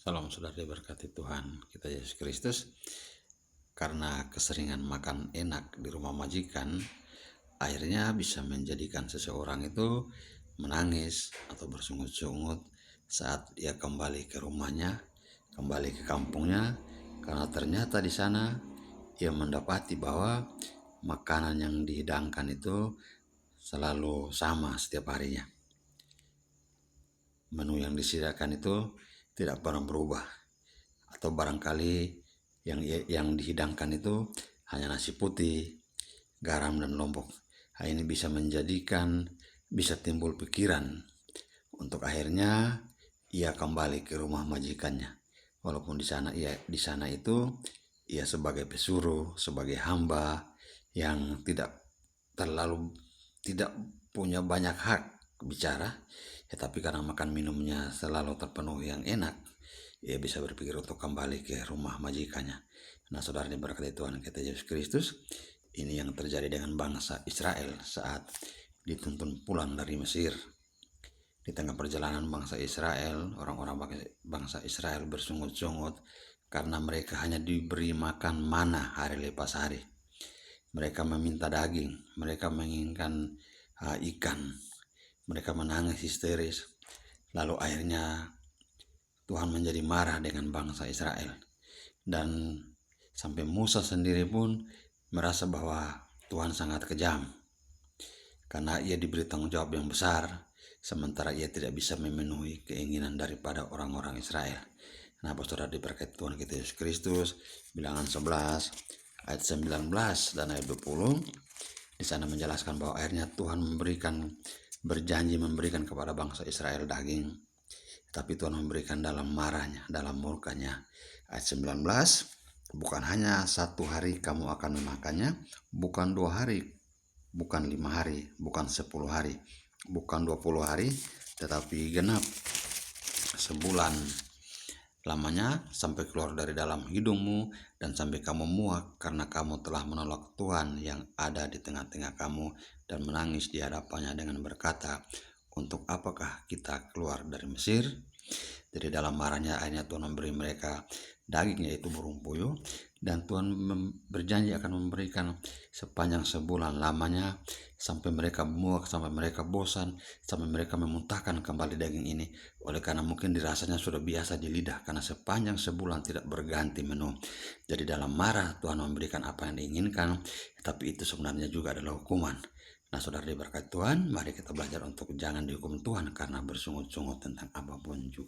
Salam saudara diberkati Tuhan kita Yesus Kristus. Karena keseringan makan enak di rumah majikan, akhirnya bisa menjadikan seseorang itu menangis atau bersungut-sungut saat dia kembali ke rumahnya, kembali ke kampungnya, karena ternyata di sana ia mendapati bahwa makanan yang dihidangkan itu selalu sama setiap harinya. Menu yang disediakan itu tidak pernah berubah, atau barangkali yang dihidangkan itu hanya nasi putih, garam dan lombok. Hal ini bisa timbul pikiran untuk akhirnya ia kembali ke rumah majikannya, walaupun di sana itu ia sebagai pesuruh, sebagai hamba yang tidak punya banyak hak bicara, tetapi karena makan minumnya selalu terpenuhi yang enak, ia bisa berpikir untuk kembali ke rumah majikannya. Nah, saudara diberkati Tuhan kita Yesus Kristus, ini yang terjadi dengan bangsa Israel saat dituntun pulang dari Mesir. Di tengah perjalanan bangsa Israel, orang-orang bangsa Israel bersungut-sungut karena mereka hanya diberi makan mana hari lepas hari. Mereka meminta daging, mereka menginginkan ikan, mereka menangis histeris. Lalu akhirnya Tuhan menjadi marah dengan bangsa Israel, dan sampai Musa sendiri pun merasa bahwa Tuhan sangat kejam karena ia diberi tanggung jawab yang besar, sementara ia tidak bisa memenuhi keinginan daripada orang-orang Israel. Nah, saudara diberkati Tuhan kita Yesus Kristus, Bilangan 11 ayat 19 dan ayat 20 di sana menjelaskan bahwa akhirnya Tuhan berjanji memberikan kepada bangsa Israel daging, tapi Tuhan memberikan dalam marahnya, dalam murkanya. Ayat 19, bukan hanya 1 hari kamu akan memakannya, bukan 2 hari, bukan 5 hari, bukan 10 hari, bukan 20 hari, tetapi genap sebulan lamanya, sampai keluar dari dalam hidungmu dan sampai kamu muak karena kamu telah menolak Tuhan yang ada di tengah-tengah kamu dan menangis di hadapannya dengan berkata, untuk apakah kita keluar dari Mesir? Jadi dalam marahnya akhirnya Tuhan memberi mereka daging, yaitu burung puyuh, dan Tuhan berjanji akan memberikan sepanjang sebulan lamanya sampai mereka muak, sampai mereka bosan, sampai mereka memuntahkan kembali daging ini, oleh karena mungkin dirasanya sudah biasa di lidah karena sepanjang sebulan tidak berganti menu. Jadi dalam marah Tuhan memberikan apa yang diinginkan, tapi itu sebenarnya juga adalah hukuman. Nah, saudara diberkati Tuhan, mari kita belajar untuk jangan dihukum Tuhan karena bersungut-sungut tentang apapun juga.